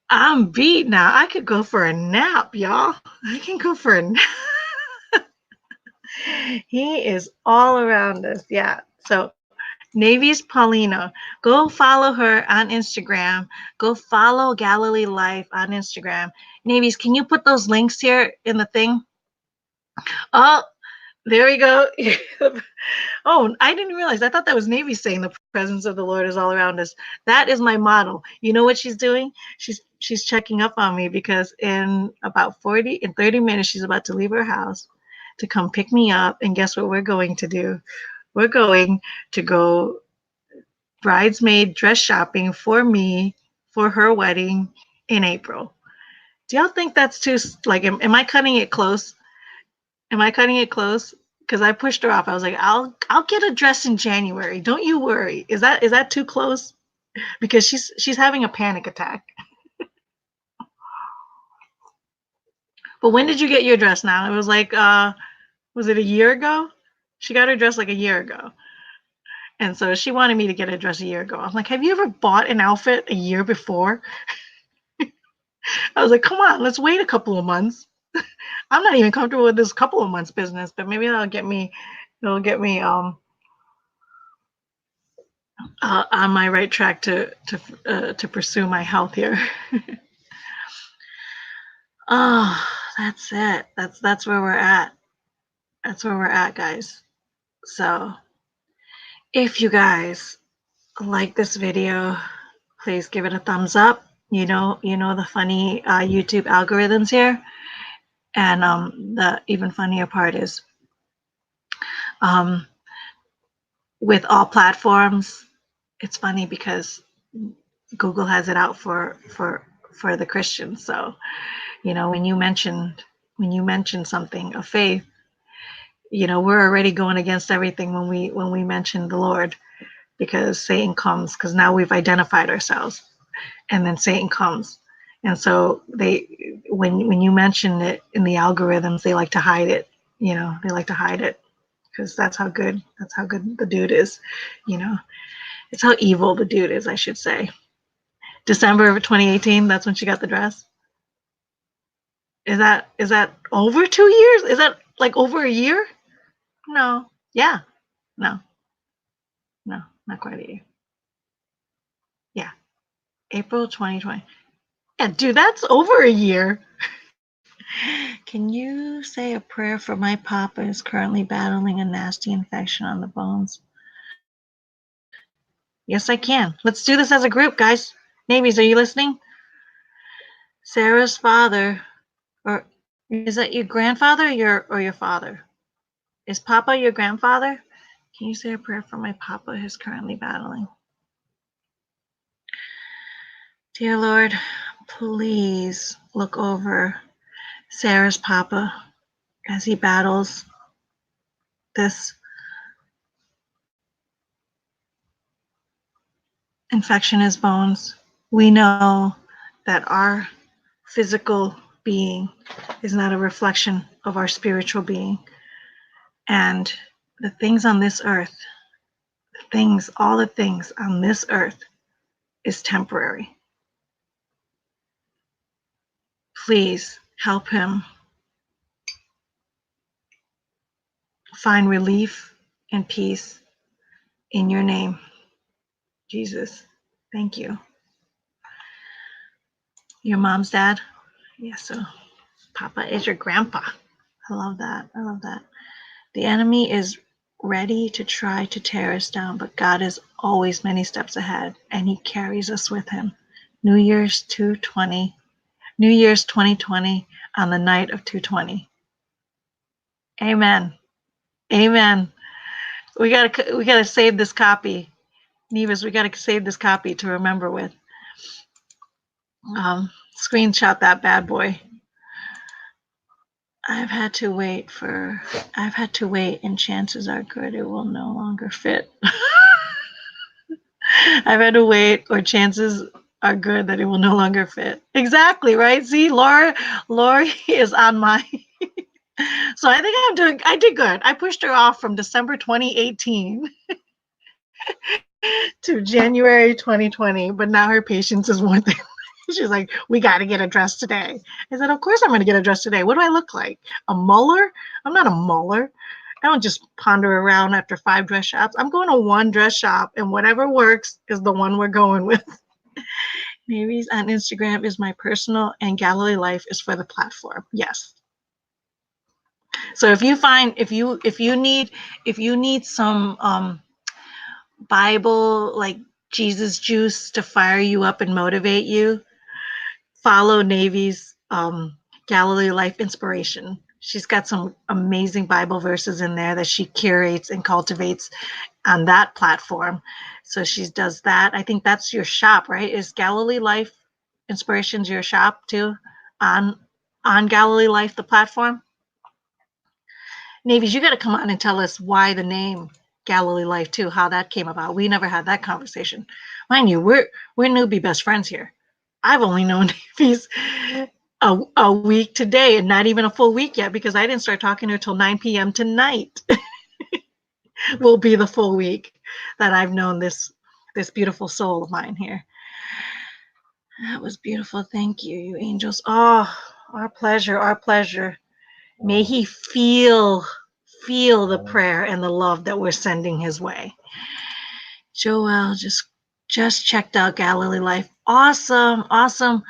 I'm beat now. I could go for a nap, y'all. I can go for a nap. He is all around us. Yeah. So Navy's Paulina. Go follow her on Instagram. Go follow Galilee Life on Instagram. Navy's, can you put those links here in the thing? Oh, there we go. Oh, I didn't realize. I thought that was Navy saying the presence of the Lord is all around us. That is my model. You know what she's doing? She's checking up on me, because in about 30 minutes, she's about to leave her house to come pick me up. And guess what we're going to do? We're going to go bridesmaid dress shopping for me for her wedding in April. Do y'all think that's too, like, am I cutting it close? Am I cutting it close? because I pushed her off. I was like, I'll get a dress in January. Don't you worry. Is that too close? Because she's having a panic attack. But when did you get your dress now? It was like, was it a year ago? She got her dress like a year ago. And so she wanted me to get a dress a year ago. I'm like, have you ever bought an outfit a year before? I was like, come on, let's wait a couple of months. I'm not even comfortable with this couple of months business, but maybe it'll get me on my right track to pursue my health here. Oh, that's it. That's where we're at. That's where we're at, guys. So if you guys like this video, please give it a thumbs up. You know the funny YouTube algorithms here. And the even funnier part is with all platforms, it's funny because Google has it out for the Christians. So, when you mention something of faith, we're already going against everything when we mention the Lord, because Satan comes, because now we've identified ourselves, and then Satan comes. And so when you mention it in the algorithms, they like to hide it. They like to hide it because that's how good the dude is. It's how evil the dude is, I should say. December of 2018, that's when she got the dress. Is that over 2 years? Is that like over a year? No. Yeah. No, not quite a year. Yeah. April 2020. Yeah, dude, that's over a year. Can you say a prayer for my papa is currently battling a nasty infection on the bones? Yes, I can. Let's do this as a group, guys. Navies, are you listening? Sarah's father, or is that your grandfather or your father? Is Papa your grandfather? Can you say a prayer for my papa who's currently battling? Dear Lord, please look over Sarah's papa as he battles this infection in his bones. We know that our physical being is not a reflection of our spiritual being. And the things on this earth, all the things on this earth is temporary. Please help him find relief and peace in your name, Jesus. Thank you. Your mom's dad? Yes, so Papa is your grandpa. I love that. The enemy is ready to try to tear us down, but God is always many steps ahead, and he carries us with him. New Year's 2020 on the night of 2/20. Amen. We gotta save this copy. Nevis, we gotta save this copy to remember with. Screenshot that bad boy. I've had to wait, and chances are good it will no longer fit. I've had to wait, or chances are good that it will no longer fit. Exactly, right? See, Lori is on my. So I think I did good. I pushed her off from December 2018 to January 2020, but now her patience is one thing. She's like, we got to get a dress today. I said, of course I'm going to get a dress today. What do I look like? A muller? I'm not a muller. I don't just ponder around after 5 dress shops. I'm going to one dress shop, and whatever works is the one we're going with. Maybe on Instagram is my personal, and Galilee Life is for the platform. Yes. So if you need some Bible, like Jesus juice to fire you up and motivate you, follow Navy's Galilee Life Inspiration. She's got some amazing Bible verses in there that she curates and cultivates on that platform. So she does that. I think that's your shop, right? Is Galilee Life Inspirations your shop too on Galilee Life, the platform? Navies, you got to come on and tell us why the name Galilee Life too, how that came about. We never had that conversation. Mind you, we're newbie best friends here. I've only known Navies a week today, and not even a full week yet, because I didn't start talking to her till 9 p.m. tonight. Will be the full week that I've known this beautiful soul of mine here. That was beautiful. Thank you, you angels. Oh, our pleasure, our pleasure. May he feel the prayer and the love that we're sending his way. Joel just checked out Galilee Life. Awesome, awesome.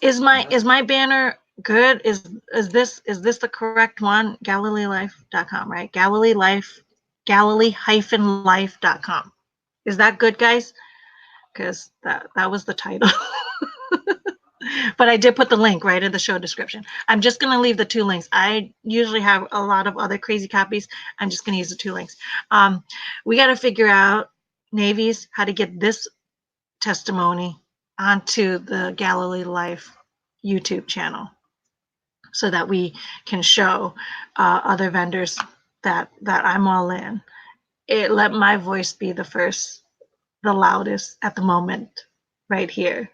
Is my banner good? Is this the correct one? GalileeLife.com, right? Galilee-life.com. Is that good, guys? Because that was the title. But I did put the link right in the show description. I'm just going to leave the 2 links. I usually have a lot of other crazy copies. I'm just going to use the 2 links. We got to figure out, Navies, how to get this testimony onto the Galilee Life YouTube channel so that we can show other vendors that I'm all in. Let my voice be the first, the loudest at the moment right here.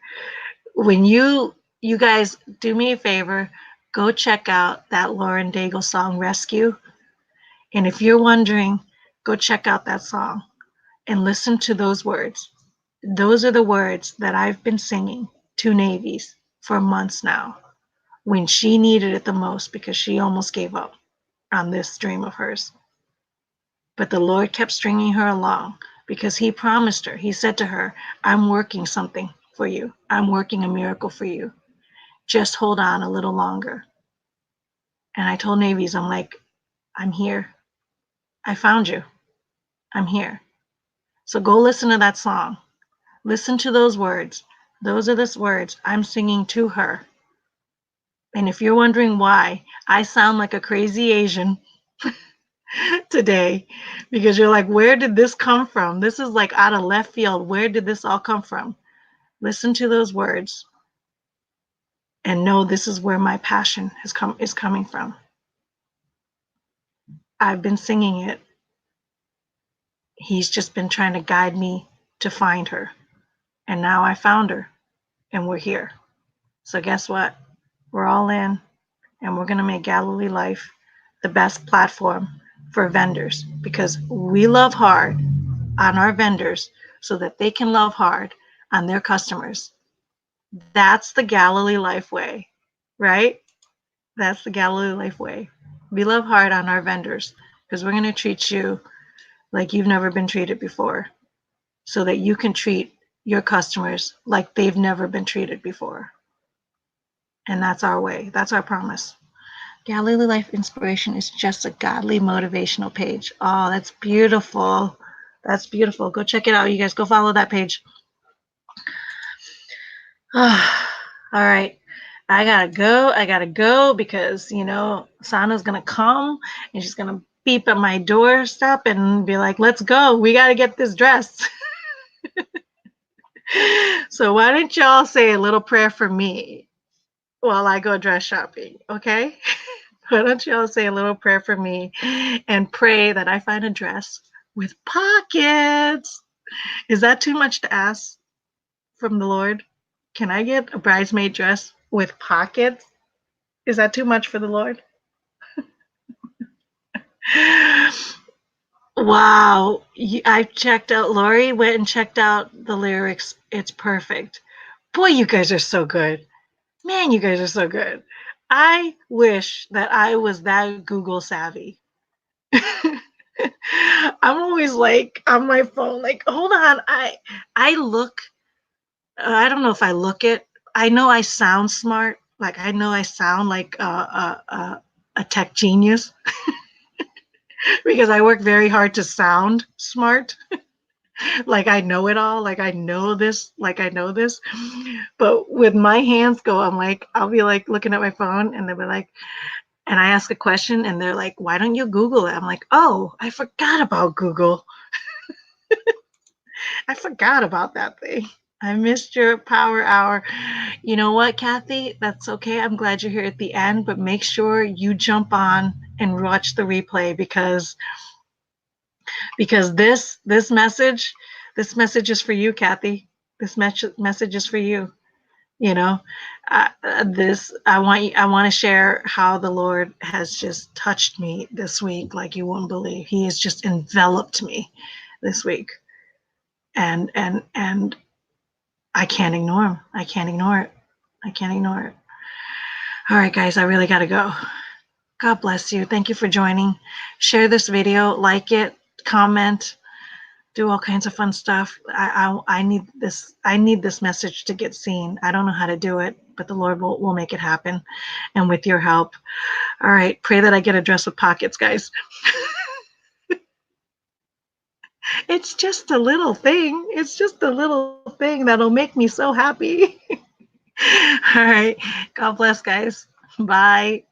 When you guys do me a favor, go check out that Lauren Daigle song, Rescue. And if you're wondering, go check out that song and listen to those words. Those are the words that I've been singing to Navies for months now, when she needed it the most, because she almost gave up on this dream of hers. But the Lord kept stringing her along, because he promised her. He said to her, I'm working something for you. I'm working a miracle for you. Just hold on a little longer. And I told Navies, I'm like, I'm here. I found you. I'm here. So go listen to that song. Listen to those words. Those are the words I'm singing to her. And if you're wondering why I sound like a crazy Asian today, because you're like, where did this come from? This is like out of left field. Where did this all come from? Listen to those words and know this is where my passion is coming from. I've been singing it. He's just been trying to guide me to find her. And now I found her, and we're here. So guess what? We're all in, and we're going to make Galilee Life the best platform for vendors, because we love hard on our vendors so that they can love hard on their customers. That's the Galilee Life way, right? That's the Galilee Life way. We love hard on our vendors because we're going to treat you like you've never been treated before, so that you can treat your customers like they've never been treated before. And that's our way. That's our promise. Galilee Life Inspiration is just a godly motivational page. Oh, that's beautiful. That's beautiful. Go check it out. You guys go follow that page. All right. I gotta go because, Sana's gonna come and she's gonna beep at my doorstep and be like, let's go. We gotta get this dress. So why don't y'all say a little prayer for me while I go dress shopping, okay? Why don't y'all say a little prayer for me and pray that I find a dress with pockets? Is that too much to ask from the Lord? Can I get a bridesmaid dress with pockets? Is that too much for the Lord? Wow. I checked out, Lori went and checked out the lyrics. It's perfect. Boy, you guys are so good. Man, you guys are so good. I wish that I was that Google savvy. I'm always like on my phone, like, hold on. I look, I don't know if I look it. I know I sound smart. Like, I know I sound like a tech genius because I work very hard to sound smart. Like I know it all, like I know this. But with my hands go, I'm like, I'll be like looking at my phone and they'll be like, and I ask a question and they're like, why don't you Google it? I'm like, oh, I forgot about Google. I forgot about that thing. I missed your power hour. You know what, Kathy? That's okay. I'm glad you're here at the end, but make sure you jump on and watch the replay because this message is for you, Kathy. This message is for you. You know, this I want to share how the Lord has just touched me this week like you wouldn't believe. He has just enveloped me this week, and I can't ignore him. I can't ignore it. I can't ignore it. All right, guys, I really got to go. God bless you. Thank you for joining. Share this video, like it, comment, do all kinds of fun stuff. I need this. I need this message to get seen. I don't know how to do it, but the Lord will make it happen, and with your help. All right. Pray that I get a dress with pockets, guys. It's just a little thing. It's just a little thing that'll make me so happy. All right. God bless, guys. Bye.